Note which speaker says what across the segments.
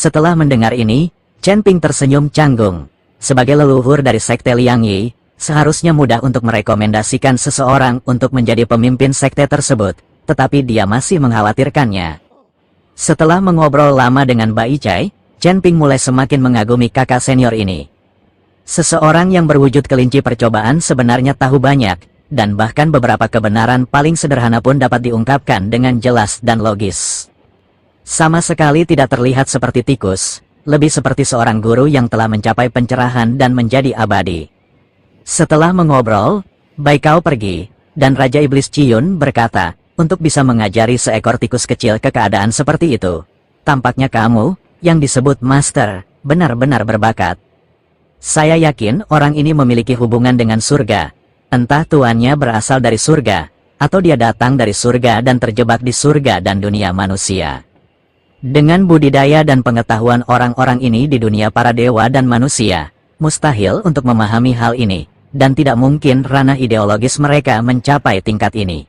Speaker 1: Setelah mendengar ini, Chen Ping tersenyum canggung. Sebagai leluhur dari sekte Liang Yi, seharusnya mudah untuk merekomendasikan seseorang untuk menjadi pemimpin sekte tersebut, tetapi dia masih mengkhawatirkannya. Setelah mengobrol lama dengan Bai Chai, Chen Ping mulai semakin mengagumi kakak senior ini. Seseorang yang berwujud kelinci percobaan sebenarnya tahu banyak, dan bahkan beberapa kebenaran paling sederhana pun dapat diungkapkan dengan jelas dan logis. Sama sekali tidak terlihat seperti tikus, lebih seperti seorang guru yang telah mencapai pencerahan dan menjadi abadi. Setelah mengobrol, Bai Kao pergi, dan Raja Iblis Ciyun berkata, untuk bisa mengajari seekor tikus kecil ke keadaan seperti itu. Tampaknya kamu, yang disebut Master, benar-benar berbakat. Saya yakin orang ini memiliki hubungan dengan surga. Entah tuannya berasal dari surga, atau dia datang dari surga dan terjebak di surga dan dunia manusia. Dengan budidaya dan pengetahuan orang-orang ini di dunia para dewa dan manusia, mustahil untuk memahami hal ini, dan tidak mungkin ranah ideologis mereka mencapai tingkat ini.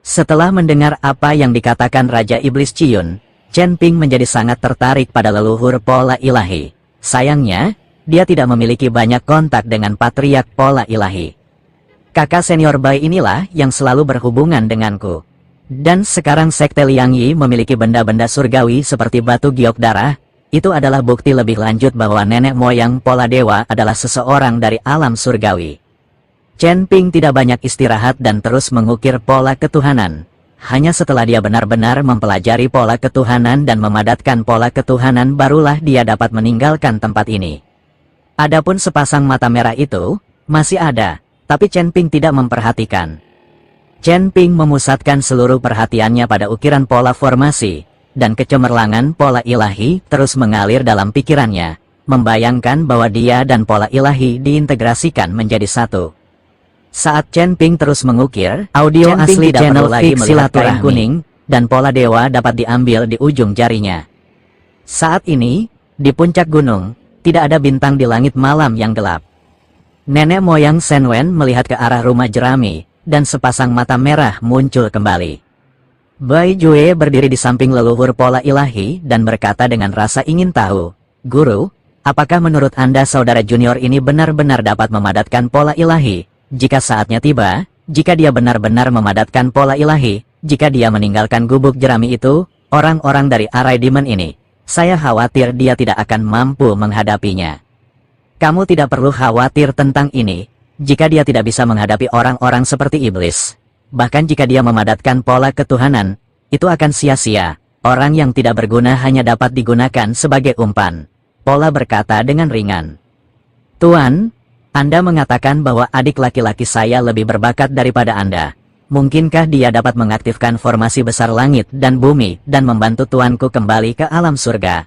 Speaker 1: Setelah mendengar apa yang dikatakan Raja Iblis Ciyun, Chen Ping menjadi sangat tertarik pada leluhur pola ilahi. Sayangnya, dia tidak memiliki banyak kontak dengan patriark pola ilahi. Kakak senior Bai inilah yang selalu berhubungan denganku. Dan sekarang sekte Liang Yi memiliki benda-benda surgawi seperti batu giok darah. Itu adalah bukti lebih lanjut bahwa nenek moyang pola dewa adalah seseorang dari alam surgawi. Chen Ping tidak banyak istirahat dan terus mengukir pola ketuhanan. Hanya setelah dia benar-benar mempelajari pola ketuhanan dan memadatkan pola ketuhanan barulah dia dapat meninggalkan tempat ini. Adapun sepasang mata merah itu, masih ada, tapi Chen Ping tidak memperhatikan. Chen Ping memusatkan seluruh perhatiannya pada ukiran pola formasi, dan kecemerlangan pola ilahi terus mengalir dalam pikirannya, membayangkan bahwa dia dan pola ilahi diintegrasikan menjadi satu. Saat Chen Ping terus mengukir, audio asli channel fix silaturahmi kuning, dan pola dewa dapat diambil di ujung jarinya. Saat ini, di puncak gunung, tidak ada bintang di langit malam yang gelap. Nenek moyang Shen Wen melihat ke arah rumah jerami, dan sepasang mata merah muncul kembali. Bai Jue berdiri di samping leluhur pola ilahi dan berkata dengan rasa ingin tahu, Guru, apakah menurut Anda saudara junior ini benar-benar dapat memadatkan pola ilahi? Jika saatnya tiba, jika dia benar-benar memadatkan pola ilahi, jika dia meninggalkan gubuk jerami itu, orang-orang dari Arai Demon ini, saya khawatir dia tidak akan mampu menghadapinya. Kamu tidak perlu khawatir tentang ini. Jika dia tidak bisa menghadapi orang-orang seperti iblis, bahkan jika dia memadatkan pola ketuhanan, itu akan sia-sia. Orang yang tidak berguna hanya dapat digunakan sebagai umpan. Pola berkata dengan ringan. Tuan, Anda mengatakan bahwa adik laki-laki saya lebih berbakat daripada Anda. Mungkinkah dia dapat mengaktifkan formasi besar langit dan bumi dan membantu tuanku kembali ke alam surga?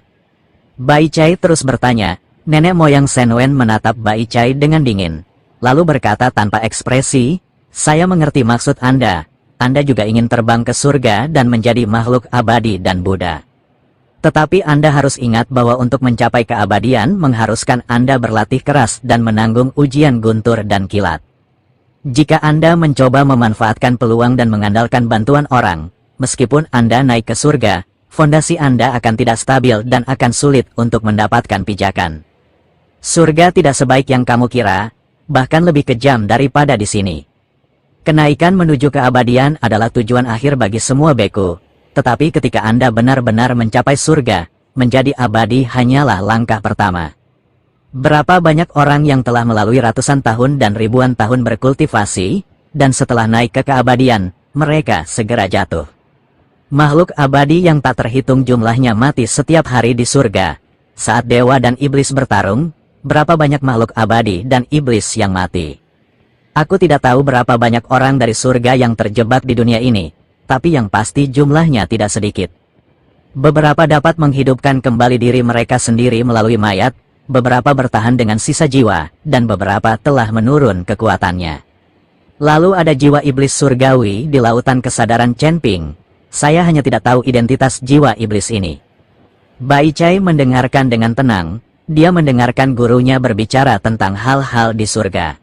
Speaker 1: Bai Chai terus bertanya. Nenek moyang Shen Wen menatap Bai Chai dengan dingin. Lalu berkata tanpa ekspresi, saya mengerti maksud Anda. Anda juga ingin terbang ke surga dan menjadi makhluk abadi dan Buddha. Tetapi Anda harus ingat bahwa untuk mencapai keabadian mengharuskan Anda berlatih keras dan menanggung ujian guntur dan kilat. Jika Anda mencoba memanfaatkan peluang dan mengandalkan bantuan orang, meskipun Anda naik ke surga, fondasi Anda akan tidak stabil dan akan sulit untuk mendapatkan pijakan. Surga tidak sebaik yang kamu kira, bahkan lebih kejam daripada di sini. Kenaikan menuju keabadian adalah tujuan akhir bagi semua beku, tetapi ketika Anda benar-benar mencapai surga, menjadi abadi hanyalah langkah pertama. Berapa banyak orang yang telah melalui ratusan tahun dan ribuan tahun berkultivasi, dan setelah naik ke keabadian, mereka segera jatuh. Makhluk abadi yang tak terhitung jumlahnya mati setiap hari di surga. Saat dewa dan iblis bertarung, berapa banyak makhluk abadi dan iblis yang mati? Aku tidak tahu berapa banyak orang dari surga yang terjebak di dunia ini, tapi yang pasti jumlahnya tidak sedikit. Beberapa dapat menghidupkan kembali diri mereka sendiri melalui mayat, beberapa bertahan dengan sisa jiwa, dan beberapa telah menurun kekuatannya. Lalu ada jiwa iblis surgawi di lautan kesadaran Chen Ping. Saya hanya tidak tahu identitas jiwa iblis ini. Bai Chai mendengarkan dengan tenang. Dia mendengarkan gurunya berbicara tentang hal-hal di surga.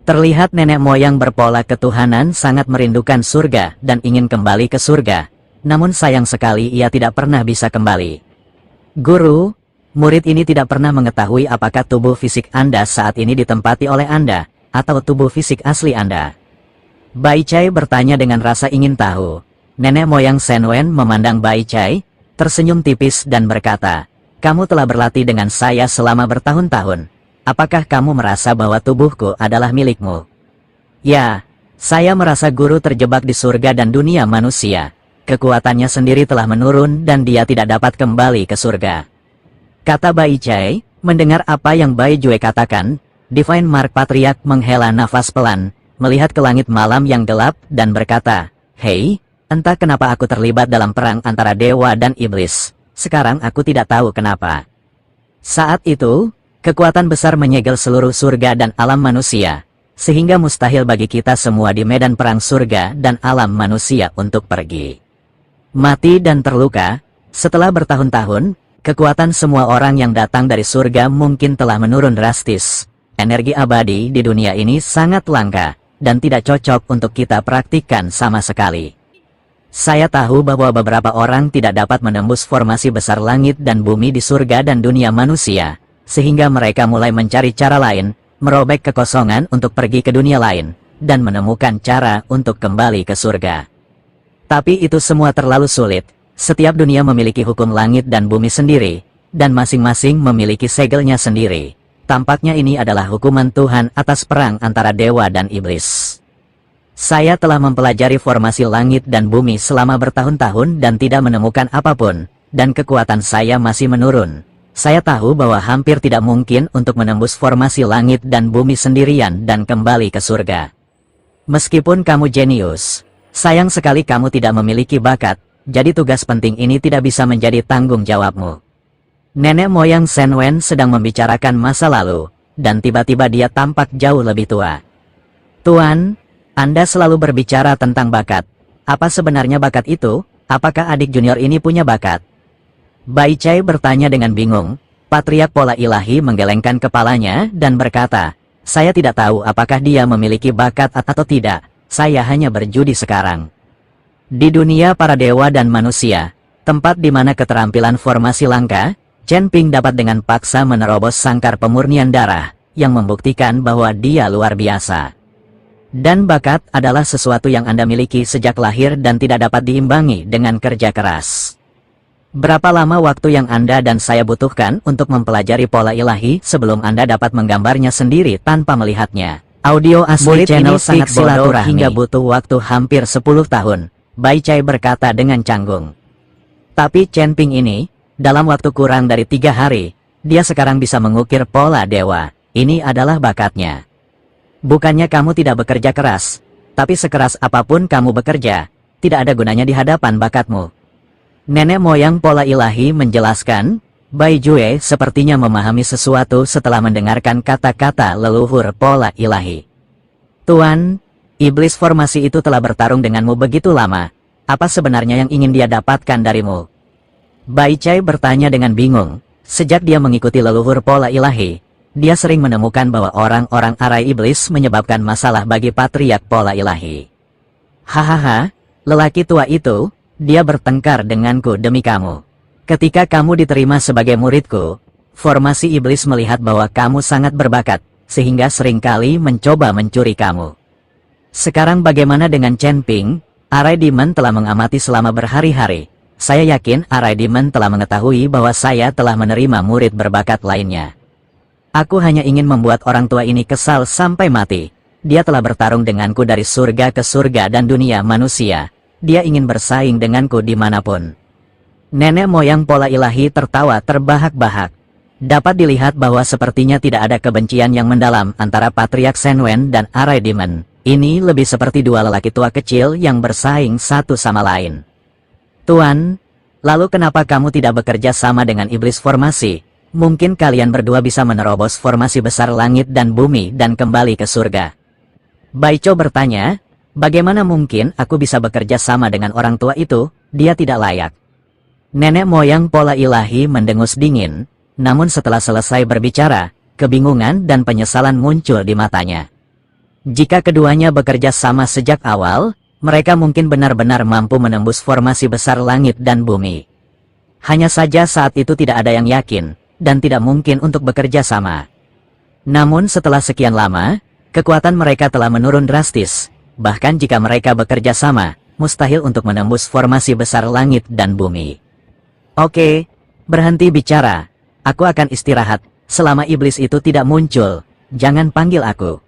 Speaker 1: Terlihat nenek moyang berpola ketuhanan sangat merindukan surga dan ingin kembali ke surga. Namun sayang sekali ia tidak pernah bisa kembali. Guru, murid ini tidak pernah mengetahui apakah tubuh fisik Anda saat ini ditempati oleh Anda, atau tubuh fisik asli Anda. Bai Chai bertanya dengan rasa ingin tahu. Nenek moyang Shen Wen memandang Bai Chai, tersenyum tipis dan berkata, "Kamu telah berlatih dengan saya selama bertahun-tahun. Apakah kamu merasa bahwa tubuhku adalah milikmu?" "Ya, saya merasa guru terjebak di surga dan dunia manusia. Kekuatannya sendiri telah menurun dan dia tidak dapat kembali ke surga," kata Bai Chai. Mendengar apa yang Bai Jue katakan, Divine Mark Patriarch menghela nafas pelan, melihat ke langit malam yang gelap, dan berkata, "Hei, entah kenapa aku terlibat dalam perang antara dewa dan iblis. Sekarang aku tidak tahu kenapa." Saat itu, kekuatan besar menyegel seluruh surga dan alam manusia, sehingga mustahil bagi kita semua di medan perang surga dan alam manusia untuk pergi. Mati dan terluka, setelah bertahun-tahun, kekuatan semua orang yang datang dari surga mungkin telah menurun drastis. Energi abadi di dunia ini sangat langka, dan tidak cocok untuk kita praktikkan sama sekali. Saya tahu bahwa beberapa orang tidak dapat menembus formasi besar langit dan bumi di surga dan dunia manusia, sehingga mereka mulai mencari cara lain, merobek kekosongan untuk pergi ke dunia lain, dan menemukan cara untuk kembali ke surga. Tapi itu semua terlalu sulit. Setiap dunia memiliki hukum langit dan bumi sendiri, dan masing-masing memiliki segelnya sendiri. Tampaknya ini adalah hukuman Tuhan atas perang antara dewa dan iblis. Saya telah mempelajari formasi langit dan bumi selama bertahun-tahun dan tidak menemukan apapun, dan kekuatan saya masih menurun. Saya tahu bahwa hampir tidak mungkin untuk menembus formasi langit dan bumi sendirian dan kembali ke surga. Meskipun kamu jenius, sayang sekali kamu tidak memiliki bakat, jadi tugas penting ini tidak bisa menjadi tanggung jawabmu. Nenek moyang Shen Wen sedang membicarakan masa lalu, dan tiba-tiba dia tampak jauh lebih tua. "Tuan, Anda selalu berbicara tentang bakat. Apa sebenarnya bakat itu? Apakah adik junior ini punya bakat?" Bai Chai bertanya dengan bingung. Patriark Pola Ilahi menggelengkan kepalanya dan berkata, "Saya tidak tahu apakah dia memiliki bakat atau tidak. Saya hanya berjudi sekarang." Di dunia para dewa dan manusia, tempat di mana keterampilan formasi langka, Chen Ping dapat dengan paksa menerobos sangkar pemurnian darah, yang membuktikan bahwa dia luar biasa. Dan bakat adalah sesuatu yang Anda miliki sejak lahir dan tidak dapat diimbangi dengan kerja keras. Berapa lama waktu yang Anda dan saya butuhkan untuk mempelajari pola ilahi sebelum Anda dapat menggambarnya sendiri tanpa melihatnya? Audio asli channel sangat bodoh hingga butuh waktu hampir 10 tahun. Bai Chai berkata dengan canggung. Tapi Chen Ping ini, dalam waktu kurang dari 3 hari, dia sekarang bisa mengukir pola dewa. Ini adalah bakatnya. Bukannya kamu tidak bekerja keras, tapi sekeras apapun kamu bekerja, tidak ada gunanya di hadapan bakatmu. Nenek moyang pola ilahi menjelaskan. Bai Jue sepertinya memahami sesuatu setelah mendengarkan kata-kata leluhur pola ilahi. "Tuan, iblis formasi itu telah bertarung denganmu begitu lama. Apa sebenarnya yang ingin dia dapatkan darimu?" Bai Chai bertanya dengan bingung. Sejak dia mengikuti leluhur pola ilahi, dia sering menemukan bahwa orang-orang arai iblis menyebabkan masalah bagi patriark pola ilahi. "Hahaha, lelaki tua itu, dia bertengkar denganku demi kamu. Ketika kamu diterima sebagai muridku, formasi iblis melihat bahwa kamu sangat berbakat, sehingga seringkali mencoba mencuri kamu. Sekarang bagaimana dengan Chen Ping? Arai Demon telah mengamati selama berhari-hari. Saya yakin Arai Demon telah mengetahui bahwa saya telah menerima murid berbakat lainnya. Aku hanya ingin membuat orang tua ini kesal sampai mati. Dia telah bertarung denganku dari surga ke surga dan dunia manusia. Dia ingin bersaing denganku dimanapun." Nenek moyang pola ilahi tertawa terbahak-bahak. Dapat dilihat bahwa sepertinya tidak ada kebencian yang mendalam antara Patriark Shen Wen dan Arai Demon. Ini lebih seperti dua lelaki tua kecil yang bersaing satu sama lain. "Tuan, lalu kenapa kamu tidak bekerja sama dengan iblis formasi? Mungkin kalian berdua bisa menerobos formasi besar langit dan bumi dan kembali ke surga." Bai Chou bertanya, "Bagaimana mungkin aku bisa bekerja sama dengan orang tua itu? Dia tidak layak." Nenek moyang pola ilahi mendengus dingin, namun setelah selesai berbicara, kebingungan dan penyesalan muncul di matanya. Jika keduanya bekerja sama sejak awal, mereka mungkin benar-benar mampu menembus formasi besar langit dan bumi. Hanya saja saat itu tidak ada yang yakin, dan tidak mungkin untuk bekerja sama. Namun setelah sekian lama, kekuatan mereka telah menurun drastis. Bahkan jika mereka bekerja sama, mustahil untuk menembus formasi besar langit dan bumi. Oke, berhenti bicara. Aku akan istirahat, selama iblis itu tidak muncul. Jangan panggil aku.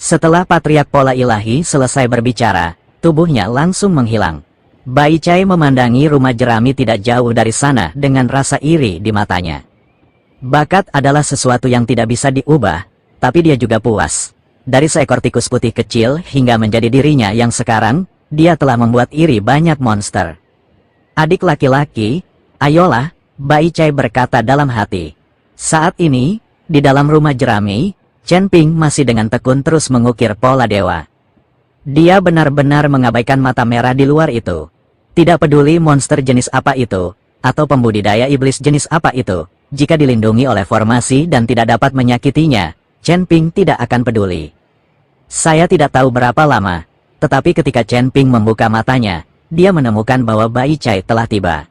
Speaker 1: Setelah Patriark Pola Ilahi selesai berbicara, tubuhnya langsung menghilang. Bai Chai memandangi rumah jerami tidak jauh dari sana dengan rasa iri di matanya. Bakat adalah sesuatu yang tidak bisa diubah, tapi dia juga puas. Dari seekor tikus putih kecil hingga menjadi dirinya yang sekarang, dia telah membuat iri banyak monster. Adik laki-laki, ayolah, Bai Chai berkata dalam hati. Saat ini, di dalam rumah jerami, Chen Ping masih dengan tekun terus mengukir pola dewa. Dia benar-benar mengabaikan mata merah di luar itu. Tidak peduli monster jenis apa itu, atau pembudidaya iblis jenis apa itu, jika dilindungi oleh formasi dan tidak dapat menyakitinya, Chen Ping tidak akan peduli. Saya tidak tahu berapa lama, tetapi ketika Chen Ping membuka matanya, dia menemukan bahwa Bai Chai telah tiba.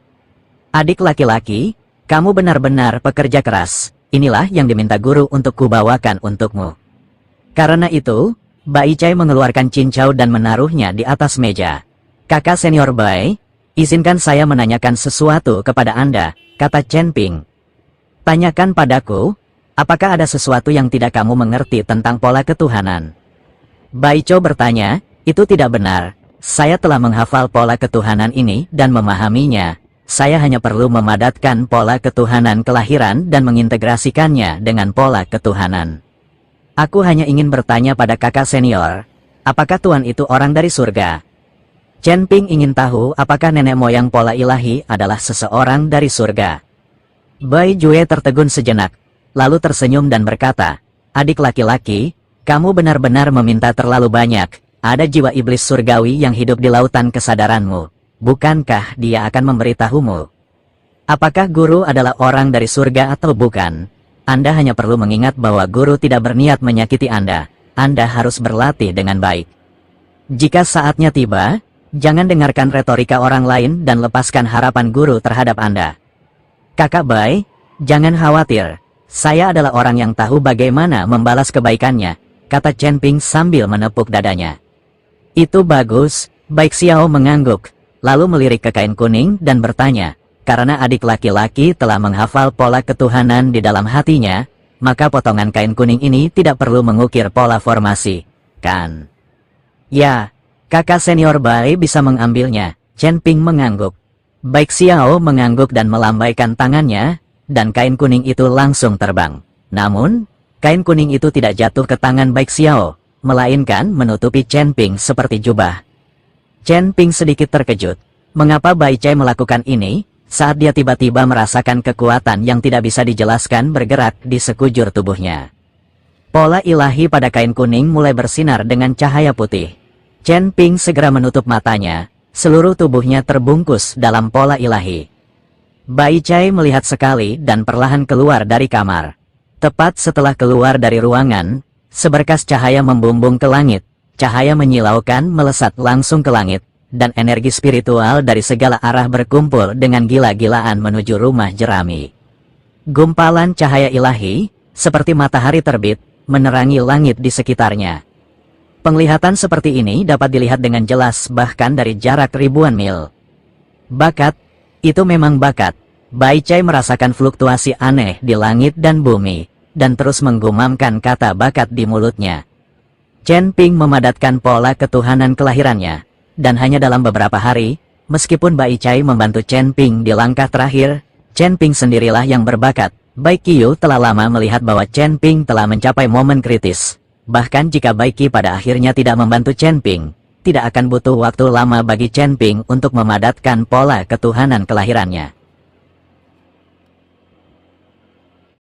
Speaker 1: Adik laki-laki, kamu benar-benar pekerja keras, inilah yang diminta guru untuk kubawakan untukmu. Karena itu, Bai Chai mengeluarkan cincau dan menaruhnya di atas meja. Kakak senior Bai, izinkan saya menanyakan sesuatu kepada Anda, kata Chen Ping. Tanyakan padaku, apakah ada sesuatu yang tidak kamu mengerti tentang pola ketuhanan? Bai Chou bertanya, itu tidak benar. Saya telah menghafal pola ketuhanan ini dan memahaminya. Saya hanya perlu memadatkan pola ketuhanan kelahiran dan mengintegrasikannya dengan pola ketuhanan. Aku hanya ingin bertanya pada kakak senior, apakah Tuan itu orang dari surga? Chen Ping ingin tahu apakah nenek moyang pola ilahi adalah seseorang dari surga. Bai Jue tertegun sejenak, lalu tersenyum dan berkata, adik laki-laki, kamu benar-benar meminta terlalu banyak. Ada jiwa iblis surgawi yang hidup di lautan kesadaranmu. Bukankah dia akan memberitahumu? Apakah guru adalah orang dari surga atau bukan? Anda hanya perlu mengingat bahwa guru tidak berniat menyakiti Anda. Anda harus berlatih dengan baik. Jika saatnya tiba, jangan dengarkan retorika orang lain dan lepaskan harapan guru terhadap Anda. Kakak Bai, jangan khawatir. Saya adalah orang yang tahu bagaimana membalas kebaikannya, kata Chen Ping sambil menepuk dadanya. Itu bagus, Baik Xiao mengangguk, lalu melirik ke kain kuning dan bertanya, karena adik laki-laki telah menghafal pola ketuhanan di dalam hatinya, maka potongan kain kuning ini tidak perlu mengukir pola formasi, kan? Ya, kakak senior Bai bisa mengambilnya, Chen Ping mengangguk. Baik Xiao mengangguk dan melambaikan tangannya, dan kain kuning itu langsung terbang. Namun, kain kuning itu tidak jatuh ke tangan Baik Xiao, melainkan menutupi Chen Ping seperti jubah. Chen Ping sedikit terkejut. Mengapa Bai Chai melakukan ini, saat dia tiba-tiba merasakan kekuatan yang tidak bisa dijelaskan bergerak di sekujur tubuhnya. Pola ilahi pada kain kuning mulai bersinar dengan cahaya putih. Chen Ping segera menutup matanya, seluruh tubuhnya terbungkus dalam pola ilahi. Bai Chai melihat sekali dan perlahan keluar dari kamar. Tepat setelah keluar dari ruangan, seberkas cahaya membumbung ke langit, cahaya menyilaukan melesat langsung ke langit, dan energi spiritual dari segala arah berkumpul dengan gila-gilaan menuju rumah jerami. Gumpalan cahaya ilahi, seperti matahari terbit, menerangi langit di sekitarnya. Penglihatan seperti ini dapat dilihat dengan jelas bahkan dari jarak ribuan mil. Bakat, itu memang bakat. Bai Chai merasakan fluktuasi aneh di langit dan bumi, dan terus menggumamkan kata bakat di mulutnya. Chen Ping memadatkan pola ketuhanan kelahirannya. Dan hanya dalam beberapa hari, meskipun Bai Chai membantu Chen Ping di langkah terakhir, Chen Ping sendirilah yang berbakat. Bai Qiu telah lama melihat bahwa Chen Ping telah mencapai momen kritis. Bahkan jika Bai Qi pada akhirnya tidak membantu Chen Ping, tidak akan butuh waktu lama bagi Chen Ping untuk memadatkan pola ketuhanan kelahirannya.